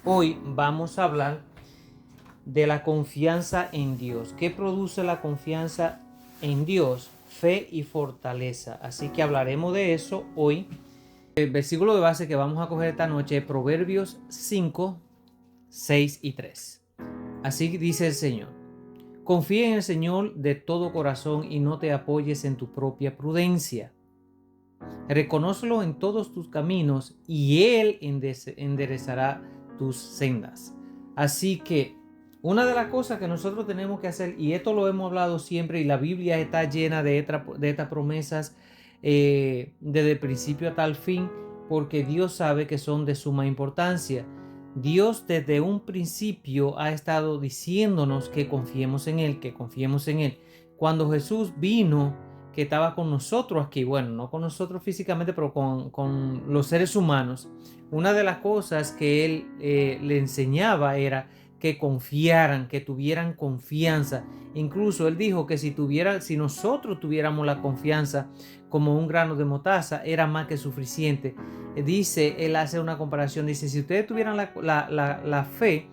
Hoy vamos a hablar de la confianza en Dios. ¿Qué produce la confianza en Dios? Fe y fortaleza. Así que hablaremos de eso hoy. El versículo de base que vamos a coger esta noche es Proverbios 5, 6 y 3. Así dice el Señor. Confía en el Señor de todo corazón y no te apoyes en tu propia prudencia. Reconócelo en todos tus caminos y Él enderezará tus sendas. Así que una de las cosas que nosotros tenemos que hacer, y esto lo hemos hablado siempre, y la Biblia está llena de estas promesas desde el principio hasta el fin, porque Dios sabe que son de suma importancia. Dios desde un principio ha estado diciéndonos que confiemos en Él, que confiemos en Él. Cuando Jesús vino, que estaba con nosotros aquí, bueno, no con nosotros físicamente, pero con los seres humanos, una de las cosas que Él le enseñaba era que confiaran, que tuvieran confianza. Incluso Él dijo que si nosotros tuviéramos la confianza como un grano de mostaza, era más que suficiente. Dice, Él hace una comparación, dice, si ustedes tuvieran la fe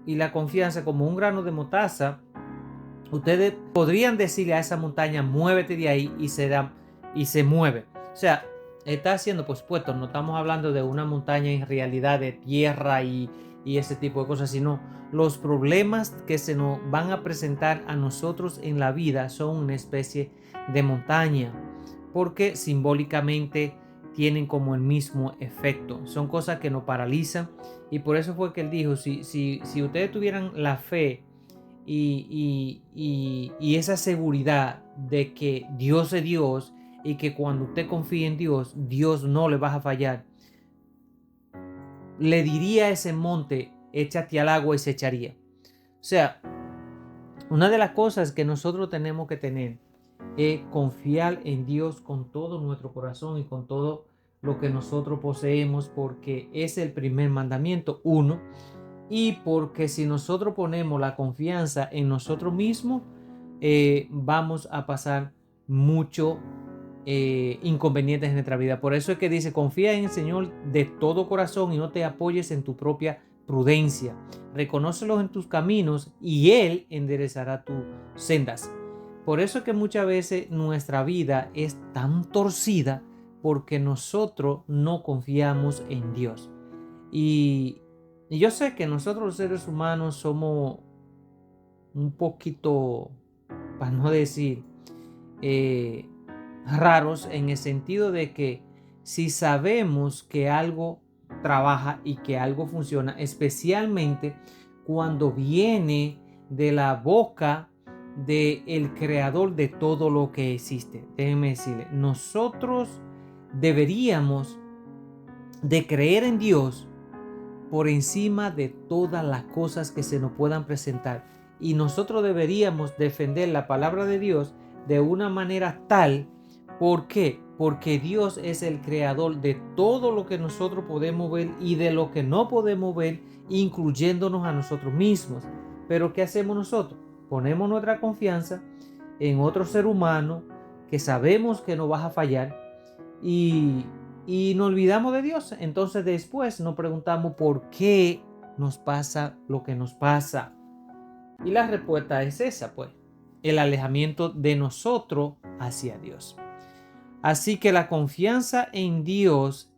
y la confianza como un grano de mostaza, ustedes podrían decirle a esa montaña, muévete de ahí, y se mueve. O sea, está haciendo, por supuesto, no estamos hablando de una montaña en realidad de tierra y ese tipo de cosas, sino los problemas que se nos van a presentar a nosotros en la vida son una especie de montaña, porque simbólicamente tienen como el mismo efecto. Son cosas que nos paralizan, y por eso fue que Él dijo, si ustedes tuvieran la fe y esa seguridad de que Dios es Dios y que cuando usted confía en Dios, Dios no le va a fallar, le diría a ese monte, échate al agua, y se echaría. O sea, una de las cosas que nosotros tenemos que tener es confiar en Dios con todo nuestro corazón y con todo lo que nosotros poseemos, porque es el primer mandamiento, uno. Y porque si nosotros ponemos la confianza en nosotros mismos, vamos a pasar mucho inconvenientes en nuestra vida. Por eso es que dice, confía en el Señor de todo corazón y no te apoyes en tu propia prudencia. Reconócelos en tus caminos y Él enderezará tus sendas. Por eso es que muchas veces nuestra vida es tan torcida, porque nosotros no confiamos en Dios. Y yo sé que nosotros los seres humanos somos un poquito, para no decir, eh, raros, en el sentido de que si sabemos que algo trabaja y que algo funciona, especialmente cuando viene de la boca del creador de todo lo que existe. Déjenme decirle, nosotros deberíamos de creer en Dios por encima de todas las cosas que se nos puedan presentar. Y nosotros deberíamos defender la palabra de Dios de una manera tal. ¿Por qué? Porque Dios es el creador de todo lo que nosotros podemos ver y de lo que no podemos ver, incluyéndonos a nosotros mismos. Pero ¿qué hacemos nosotros? Ponemos nuestra confianza en otro ser humano que sabemos que no va a fallar, y nos olvidamos de Dios. Entonces después nos preguntamos por qué nos pasa lo que nos pasa. Y la respuesta es esa, pues, el alejamiento de nosotros hacia Dios. Así que la confianza en Dios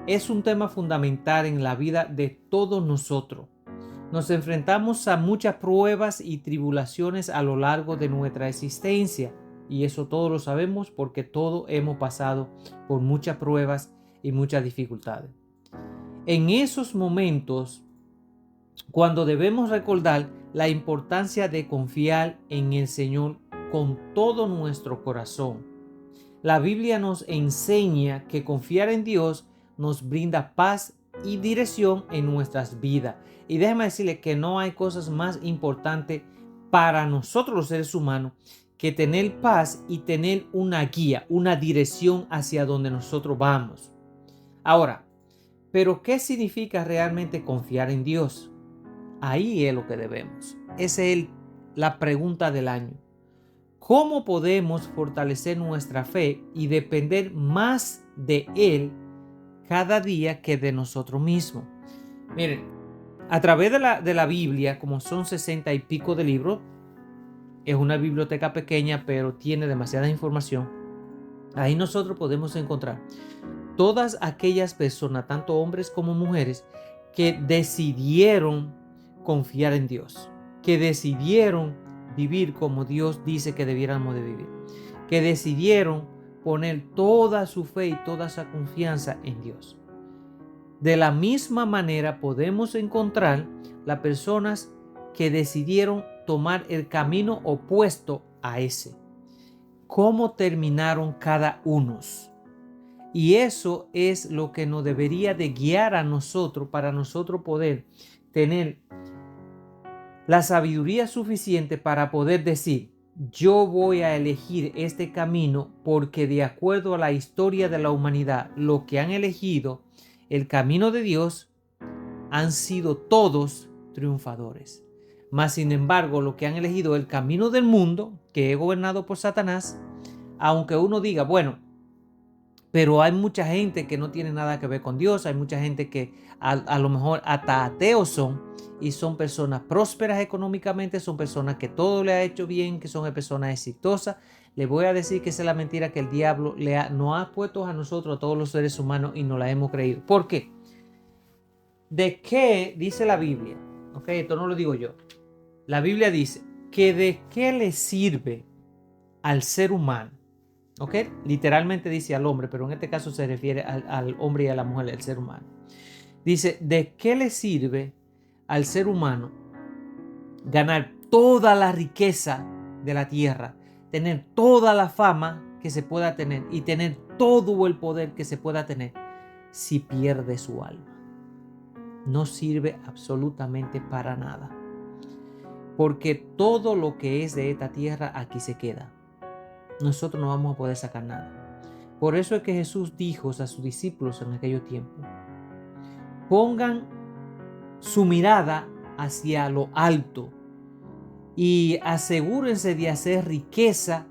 es un tema fundamental en la vida de todos nosotros. Nos enfrentamos a muchas pruebas y tribulaciones a lo largo de nuestra existencia. Y eso todos lo sabemos, porque todos hemos pasado por muchas pruebas y muchas dificultades. En esos momentos, cuando debemos recordar la importancia de confiar en el Señor con todo nuestro corazón. La Biblia nos enseña que confiar en Dios nos brinda paz y dirección en nuestras vidas. Y déjame decirle que no hay cosas más importantes para nosotros los seres humanos que tener paz y tener una guía, una dirección hacia donde nosotros vamos. Ahora, ¿pero qué significa realmente confiar en Dios? Ahí es lo que debemos. Esa es la pregunta del año. ¿Cómo podemos fortalecer nuestra fe y depender más de Él cada día que de nosotros mismos? Miren, A través de la Biblia, como son 60 y pico de libros, es una biblioteca pequeña, pero tiene demasiada información. Ahí nosotros podemos encontrar todas aquellas personas, tanto hombres como mujeres, que decidieron confiar en Dios, que decidieron vivir como Dios dice que debiéramos de vivir, que decidieron poner toda su fe y toda su confianza en Dios. De la misma manera podemos encontrar las personas que decidieron tomar el camino opuesto a ese. ¿Cómo terminaron cada uno? Y eso es lo que nos debería de guiar a nosotros para nosotros poder tener la sabiduría suficiente para poder decir: yo voy a elegir este camino porque de acuerdo a la historia de la humanidad, lo que han elegido el camino de Dios han sido todos triunfadores. Mas sin embargo, lo que han elegido el camino del mundo, que es gobernado por Satanás, aunque uno diga, bueno, pero hay mucha gente que no tiene nada que ver con Dios, hay mucha gente que a lo mejor hasta ateos son, y son personas prósperas económicamente, son personas que todo le ha hecho bien, que son personas exitosas. Le voy a decir que esa es la mentira que el diablo nos ha puesto a nosotros, a todos los seres humanos, y no la hemos creído. ¿Por qué? ¿De qué dice la Biblia? Ok, esto no lo digo yo. La Biblia dice que de qué le sirve al ser humano. Ok, literalmente dice al hombre, pero en este caso se refiere al hombre y a la mujer, el ser humano. Dice, ¿de qué le sirve al ser humano ganar toda la riqueza de la tierra, tener toda la fama que se pueda tener y tener todo el poder que se pueda tener si pierde su alma? No sirve absolutamente para nada, porque todo lo que es de esta tierra aquí se queda. Nosotros no vamos a poder sacar nada. Por eso es que Jesús dijo a sus discípulos en aquellos tiempos: pongan su mirada hacia lo alto y asegúrense de hacer riqueza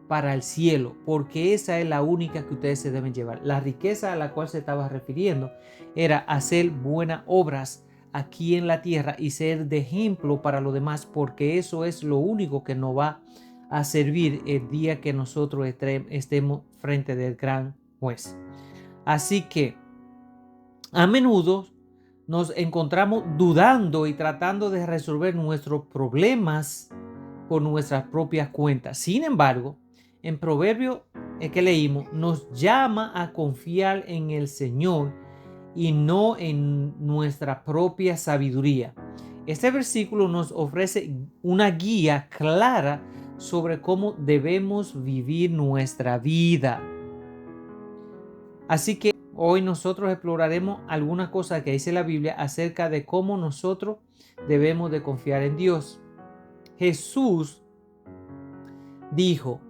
para el cielo, porque esa es la única que ustedes se deben llevar. La riqueza a la cual se estaba refiriendo era hacer buenas obras aquí en la tierra y ser de ejemplo para los demás, porque eso es lo único que nos va a servir el día que nosotros estemos frente del gran juez. Así que a menudo nos encontramos dudando y tratando de resolver nuestros problemas por nuestras propias cuentas. Sin embargo, en Proverbio que leímos, nos llama a confiar en el Señor y no en nuestra propia sabiduría. Este versículo nos ofrece una guía clara sobre cómo debemos vivir nuestra vida. Así que hoy nosotros exploraremos algunas cosas que dice la Biblia acerca de cómo nosotros debemos de confiar en Dios. Jesús dijo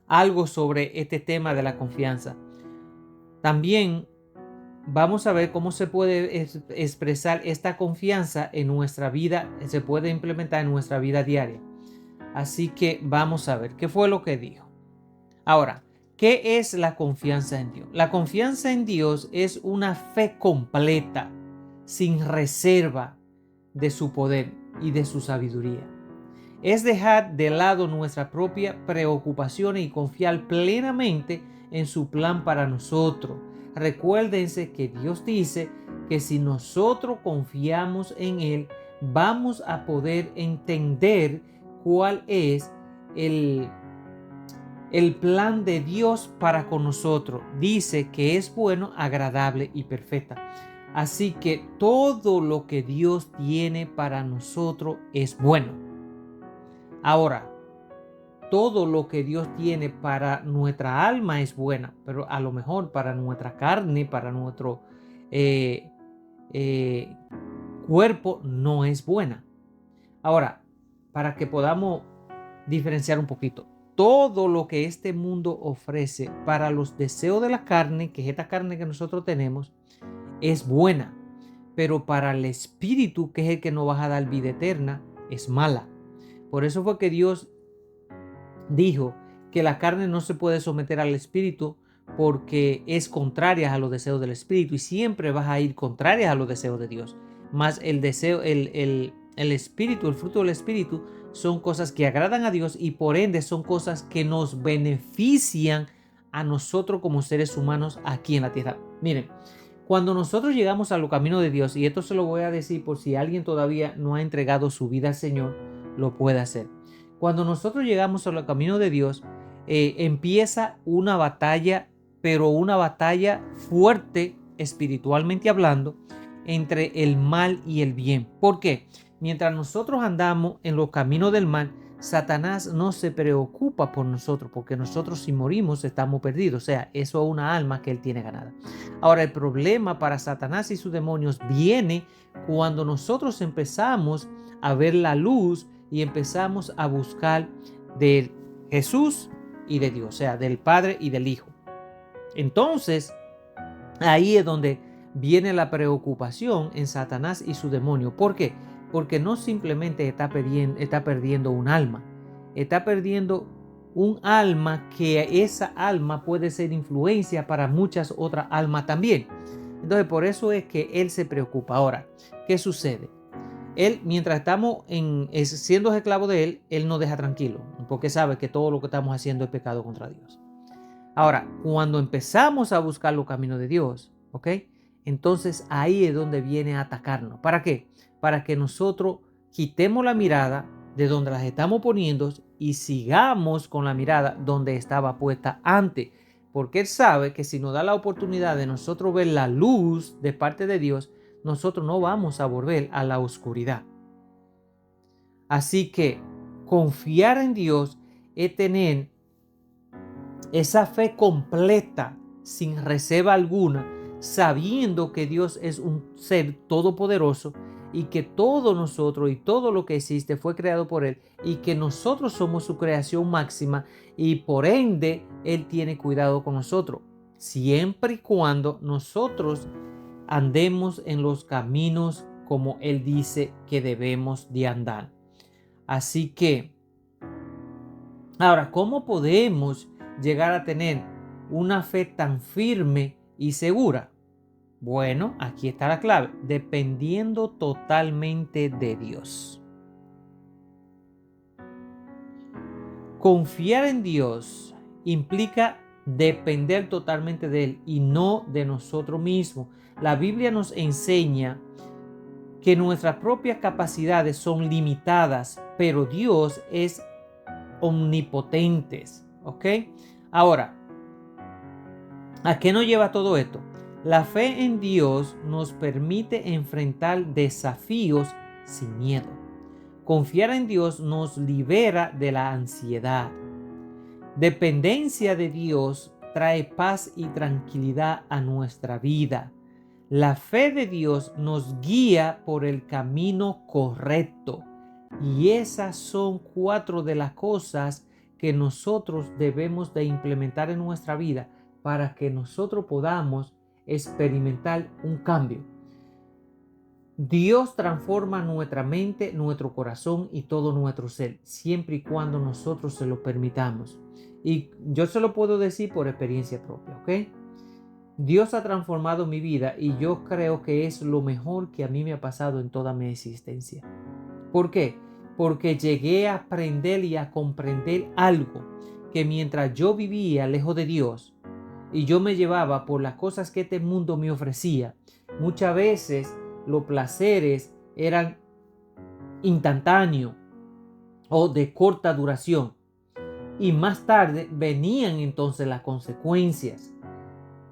algo sobre este tema de la confianza. También vamos a ver cómo se puede expresar esta confianza en nuestra vida, se puede implementar en nuestra vida diaria. Así que vamos a ver qué fue lo que dijo. Ahora, ¿qué es la confianza en Dios? La confianza en Dios es una fe completa, sin reserva de su poder y de su sabiduría. Es dejar de lado nuestra propia preocupación y confiar plenamente en su plan para nosotros. Recuérdense que Dios dice que si nosotros confiamos en Él, vamos a poder entender cuál es el plan de Dios para con nosotros. Dice que es bueno, agradable y perfecta. Así que todo lo que Dios tiene para nosotros es bueno. Ahora, todo lo que Dios tiene para nuestra alma es buena, pero a lo mejor para nuestra carne, para nuestro cuerpo no es buena. Ahora, para que podamos diferenciar un poquito, todo lo que este mundo ofrece para los deseos de la carne, que es esta carne que nosotros tenemos, es buena, pero para el espíritu, que es el que nos va a dar vida eterna, es mala. Por eso fue que Dios dijo que la carne no se puede someter al espíritu porque es contraria a los deseos del espíritu y siempre vas a ir contraria a los deseos de Dios. más el deseo, el espíritu, el fruto del espíritu, son cosas que agradan a Dios y por ende son cosas que nos benefician a nosotros como seres humanos aquí en la tierra. Miren, cuando nosotros llegamos a los caminos de Dios, y esto se lo voy a decir por si alguien todavía no ha entregado su vida al Señor, lo puede hacer. Cuando nosotros llegamos a los caminos de Dios, empieza una batalla, pero una batalla fuerte espiritualmente hablando, entre el mal y el bien. ¿Por qué? Mientras nosotros andamos en los caminos del mal, Satanás no se preocupa por nosotros, porque nosotros si morimos estamos perdidos. O sea, eso es una alma que él tiene ganada. Ahora, el problema para Satanás y sus demonios viene cuando nosotros empezamos a ver la luz y empezamos a buscar de Jesús y de Dios, o sea, del Padre y del Hijo. Entonces, ahí es donde viene la preocupación en Satanás y su demonio. ¿Por qué? Porque no simplemente está perdiendo un alma, está perdiendo un alma que esa alma puede ser influencia para muchas otras almas también. Entonces, por eso es que él se preocupa. Ahora, ¿qué sucede? Él, mientras estamos siendo esclavos de él, él nos deja tranquilo, porque sabe que todo lo que estamos haciendo es pecado contra Dios. Ahora, cuando empezamos a buscar los caminos de Dios, ¿ok? Entonces ahí es donde viene a atacarnos. ¿Para qué? Para que nosotros quitemos la mirada de donde las estamos poniendo y sigamos con la mirada donde estaba puesta antes. Porque Él sabe que si nos da la oportunidad de nosotros ver la luz de parte de Dios, nosotros no vamos a volver a la oscuridad. Así que confiar en Dios es tener esa fe completa, sin reserva alguna, sabiendo que Dios es un ser todopoderoso y que todo nosotros y todo lo que existe fue creado por Él y que nosotros somos su creación máxima y por ende Él tiene cuidado con nosotros, siempre y cuando nosotros andemos en los caminos como Él dice que debemos de andar. Así que, ahora, ¿cómo podemos llegar a tener una fe tan firme y segura? Bueno, aquí está la clave, dependiendo totalmente de Dios. Confiar en Dios implica depender totalmente de Él y no de nosotros mismos. La Biblia nos enseña que nuestras propias capacidades son limitadas, pero Dios es omnipotente, ¿ok? Ahora, ¿a qué nos lleva todo esto? La fe en Dios nos permite enfrentar desafíos sin miedo. Confiar en Dios nos libera de la ansiedad. Dependencia de Dios trae paz y tranquilidad a nuestra vida. La fe de Dios nos guía por el camino correcto. Y esas son 4 de las cosas que nosotros debemos de implementar en nuestra vida para que nosotros podamos experimentar un cambio. Dios transforma nuestra mente, nuestro corazón y todo nuestro ser, siempre y cuando nosotros se lo permitamos. Y yo se lo puedo decir por experiencia propia, ¿ok? Dios ha transformado mi vida y yo creo que es lo mejor que a mí me ha pasado en toda mi existencia. ¿Por qué? Porque llegué a aprender y a comprender algo que mientras yo vivía lejos de Dios y yo me llevaba por las cosas que este mundo me ofrecía, muchas veces los placeres eran instantáneos o de corta duración y más tarde venían entonces las consecuencias.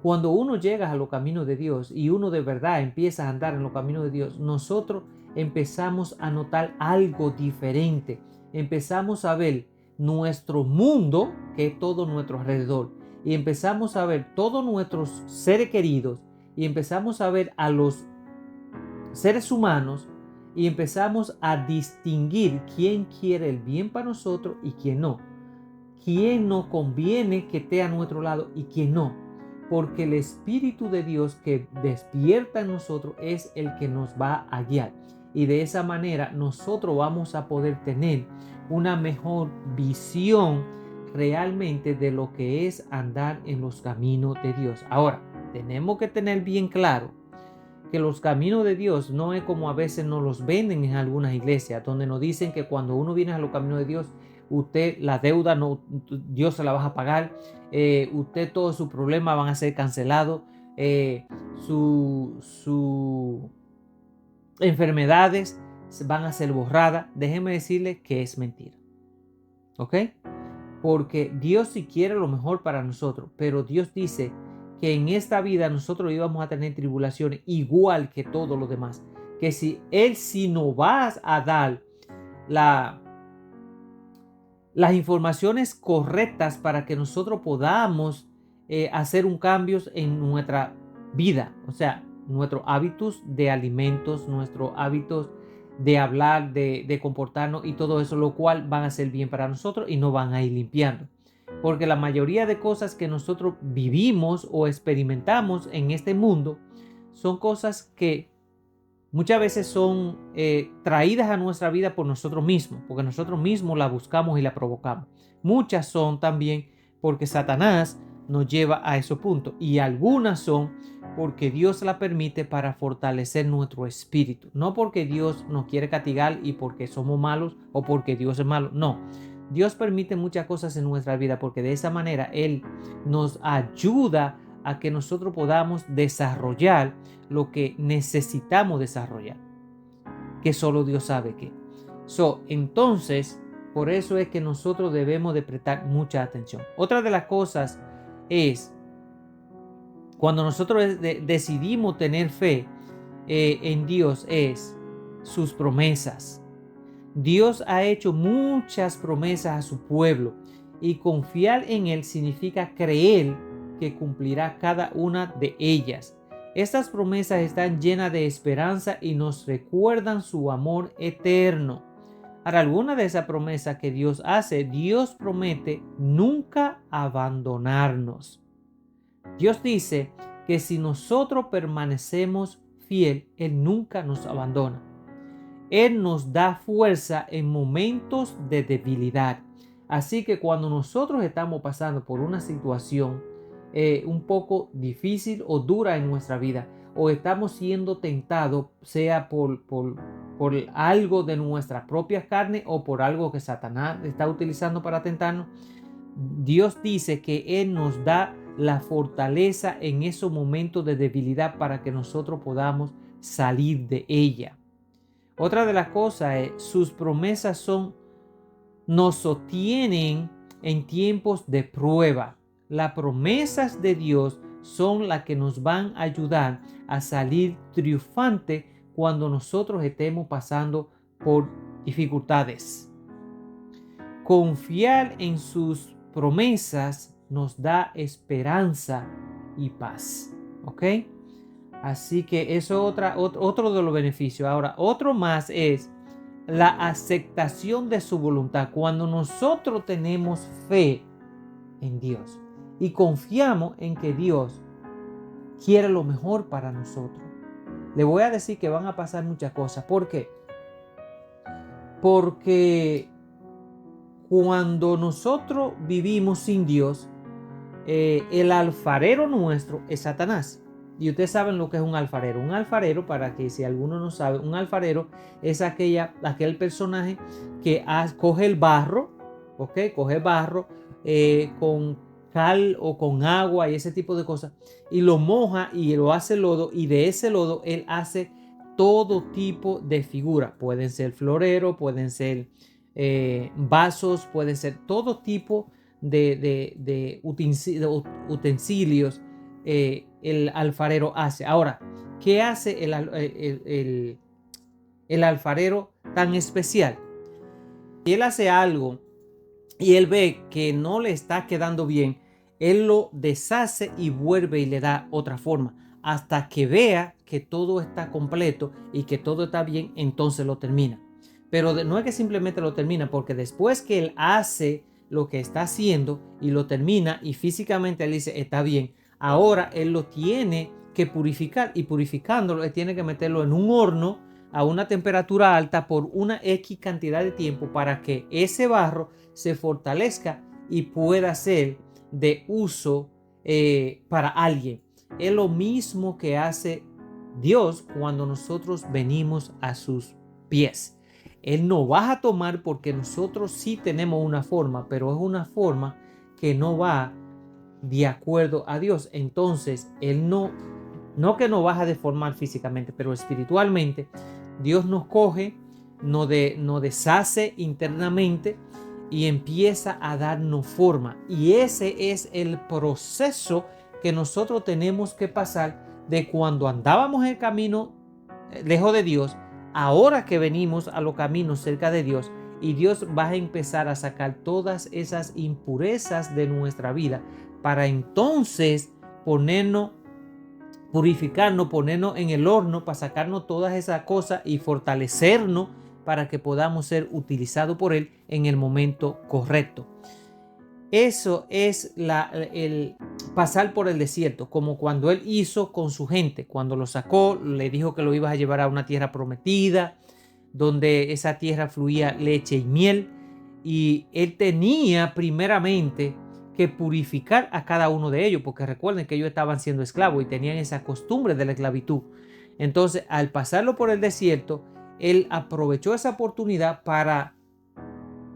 Cuando uno llega a los caminos de Dios y uno de verdad empieza a andar en los caminos de Dios, nosotros empezamos a notar algo diferente. Empezamos a ver nuestro mundo, que es todo nuestro alrededor, y empezamos a ver todos nuestros seres queridos, y empezamos a ver a los seres humanos, y empezamos a distinguir quién quiere el bien para nosotros y quién no. Quién nos conviene que esté a nuestro lado y quién no. Porque el Espíritu de Dios que despierta en nosotros es el que nos va a guiar. Y de esa manera nosotros vamos a poder tener una mejor visión realmente de lo que es andar en los caminos de Dios. Ahora, tenemos que tener bien claro que los caminos de Dios no es como a veces nos los venden en algunas iglesias, donde nos dicen que cuando uno viene a los caminos de Dios, usted la deuda no, Dios se la va a pagar, usted todos sus problemas van a ser cancelados, sus enfermedades van a ser borradas. Déjeme decirle que es mentira. ¿Ok? Porque Dios sí quiere lo mejor para nosotros, pero Dios dice que en esta vida nosotros íbamos a tener tribulaciones igual que todos los demás. Que si Él sí nos va a dar las informaciones correctas para que nosotros podamos hacer un cambio en nuestra vida, o sea, nuestros hábitos de alimentos, nuestros hábitos de hablar, de comportarnos y todo eso, lo cual van a ser bien para nosotros y nos van a ir limpiando. Porque la mayoría de cosas que nosotros vivimos o experimentamos en este mundo son cosas que muchas veces son traídas a nuestra vida por nosotros mismos, porque nosotros mismos la buscamos y la provocamos. Muchas son también porque Satanás nos lleva a esos puntos, y algunas son porque Dios la permite para fortalecer nuestro espíritu. No porque Dios nos quiere castigar y porque somos malos o porque Dios es malo. No. Dios permite muchas cosas en nuestra vida porque de esa manera Él nos ayuda a que nosotros podamos desarrollar lo que necesitamos desarrollar, que solo Dios sabe qué. Entonces, por eso es que nosotros debemos de prestar mucha atención. Otra de las cosas es cuando nosotros decidimos tener fe en Dios, es sus promesas. Dios ha hecho muchas promesas a su pueblo y confiar en Él significa creer que cumplirá cada una de ellas. Estas promesas están llenas de esperanza y nos recuerdan su amor eterno. Ahora, alguna de esas promesas que Dios hace, Dios promete nunca abandonarnos. Dios dice que si nosotros permanecemos fiel, Él nunca nos abandona. Él nos da fuerza en momentos de debilidad. Así que cuando nosotros estamos pasando por una situación un poco difícil o dura en nuestra vida, o estamos siendo tentados, sea por algo de nuestra propia carne o por algo que Satanás está utilizando para tentarnos, Dios dice que Él nos da la fortaleza en esos momentos de debilidad para que nosotros podamos salir de ella. Otra de las cosas es, sus promesas nos sostienen en tiempos de prueba. Las promesas de Dios son las que nos van a ayudar a salir triunfante cuando nosotros estemos pasando por dificultades. Confiar en sus promesas nos da esperanza y paz. ¿Ok? Así que eso es otro de los beneficios. Ahora, otro más es la aceptación de su voluntad. Cuando nosotros tenemos fe en Dios y confiamos en que Dios quiere lo mejor para nosotros, le voy a decir que van a pasar muchas cosas. ¿Por qué? Porque cuando nosotros vivimos sin Dios, el alfarero nuestro es Satanás. Y ustedes saben lo que es un alfarero. Un alfarero, para que si alguno no sabe, un alfarero es aquel personaje que coge el barro, ¿ok? Coge barro con cal o con agua y ese tipo de cosas, y lo moja y lo hace lodo, y de ese lodo él hace todo tipo de figuras. Pueden ser floreros, pueden ser vasos, pueden ser todo tipo de utensilios. El alfarero hace. Ahora, ¿qué hace el alfarero tan especial? Si él hace algo y él ve que no le está quedando bien, él lo deshace y vuelve y le da otra forma hasta que vea que todo está completo y que todo está bien, entonces lo termina. Pero no es que simplemente lo termina, porque después que él hace lo que está haciendo y lo termina y físicamente él dice está bien, ahora él lo tiene que purificar, y purificándolo él tiene que meterlo en un horno a una temperatura alta por una X cantidad de tiempo para que ese barro se fortalezca y pueda ser de uso para alguien. Es lo mismo que hace Dios cuando nosotros venimos a sus pies. Él no va a tomar porque nosotros sí tenemos una forma, pero es una forma que no va de acuerdo a Dios. Entonces, Él no que nos va a deformar físicamente, pero espiritualmente, Dios nos coge, nos deshace internamente y empieza a darnos forma. Y ese es el proceso que nosotros tenemos que pasar de cuando andábamos en el camino lejos de Dios, ahora que venimos a los caminos cerca de Dios, y Dios va a empezar a sacar todas esas impurezas de nuestra vida para entonces ponernos, purificarnos, ponernos en el horno para sacarnos todas esas cosas y fortalecernos para que podamos ser utilizados por Él en el momento correcto. Eso es el pasar por el desierto, como cuando Él hizo con su gente, cuando lo sacó, le dijo que lo iba a llevar a una tierra prometida, donde esa tierra fluía leche y miel, y Él tenía primeramente que purificar a cada uno de ellos, porque recuerden que ellos estaban siendo esclavos y tenían esa costumbre de la esclavitud. Entonces, al pasarlo por el desierto, Él aprovechó esa oportunidad para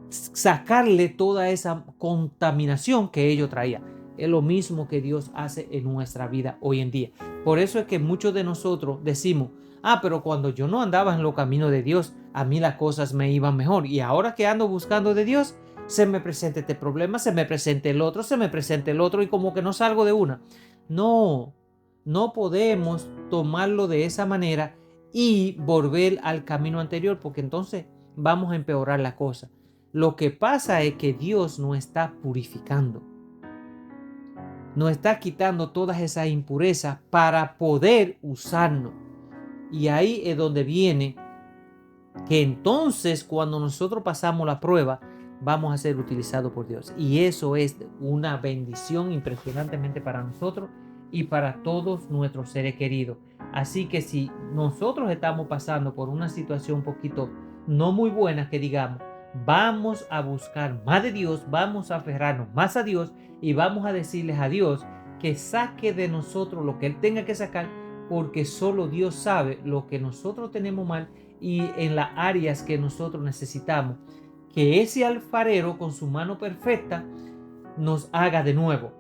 sacarle toda esa contaminación que ellos traían. Es lo mismo que Dios hace en nuestra vida hoy en día. Por eso es que muchos de nosotros decimos, pero cuando yo no andaba en los caminos de Dios, a mí las cosas me iban mejor. Y ahora que ando buscando de Dios, se me presenta este problema, se me presenta el otro, se me presenta el otro y como que no salgo de una. No, no podemos tomarlo de esa manera y volver al camino anterior, porque entonces vamos a empeorar la cosa. Lo que pasa es que Dios nos está purificando, nos está quitando todas esas impurezas para poder usarnos. Y ahí es donde viene que entonces cuando nosotros pasamos la prueba, vamos a ser utilizados por Dios. Y eso es una bendición impresionantemente para nosotros y para todos nuestros seres queridos. Así que si nosotros estamos pasando por una situación un poquito no muy buena, que digamos, vamos a buscar más de Dios, vamos a aferrarnos más a Dios y vamos a decirles a Dios que saque de nosotros lo que Él tenga que sacar, porque solo Dios sabe lo que nosotros tenemos mal y en las áreas que nosotros necesitamos. Que ese alfarero con su mano perfecta nos haga de nuevo.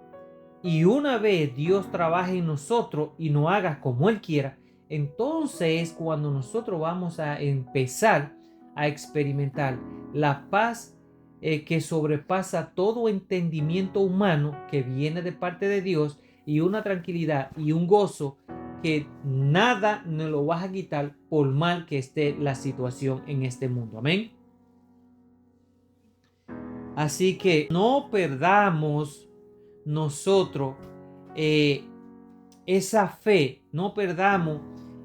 Y una vez Dios trabaje en nosotros y nos haga como Él quiera, entonces es cuando nosotros vamos a empezar a experimentar la paz que sobrepasa todo entendimiento humano que viene de parte de Dios, y una tranquilidad y un gozo que nada nos lo va a quitar por mal que esté la situación en este mundo. Amén. Así que no perdamos nosotros esa fe, no perdamos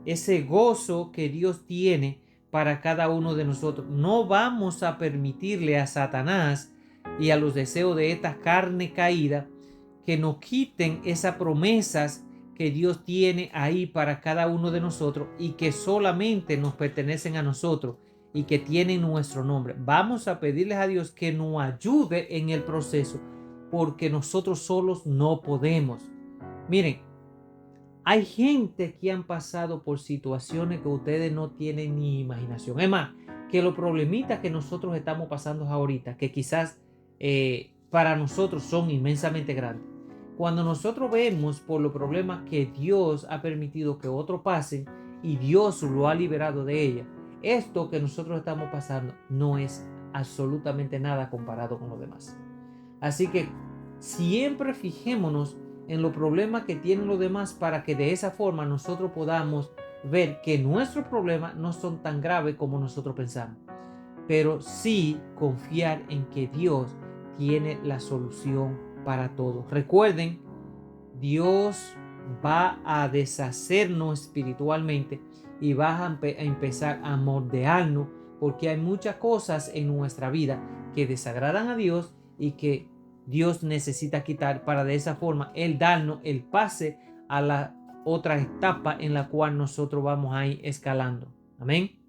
ese gozo que Dios tiene para cada uno de nosotros. No vamos a permitirle a Satanás y a los deseos de esta carne caída que nos quiten esas promesas que Dios tiene ahí para cada uno de nosotros y que solamente nos pertenecen a nosotros y que tienen nuestro nombre. Vamos a pedirles a Dios que nos ayude en el proceso, porque nosotros solos no podemos. Miren, hay gente que han pasado por situaciones que ustedes no tienen ni imaginación. Es más, que los problemitas que nosotros estamos pasando ahorita, que quizás para nosotros son inmensamente grandes, cuando nosotros vemos por los problemas que Dios ha permitido que otros pasen y Dios lo ha liberado de ella, esto que nosotros estamos pasando no es absolutamente nada comparado con lo demás. Así que siempre fijémonos en los problemas que tienen los demás, para que de esa forma nosotros podamos ver que nuestros problemas no son tan graves como nosotros pensamos, pero sí confiar en que Dios tiene la solución para todo. Recuerden, Dios va a deshacernos espiritualmente y va a empezar a moldearnos, porque hay muchas cosas en nuestra vida que desagradan a Dios y que Dios necesita quitar para de esa forma Él darnos el pase a la otra etapa en la cual nosotros vamos a ir escalando. Amén.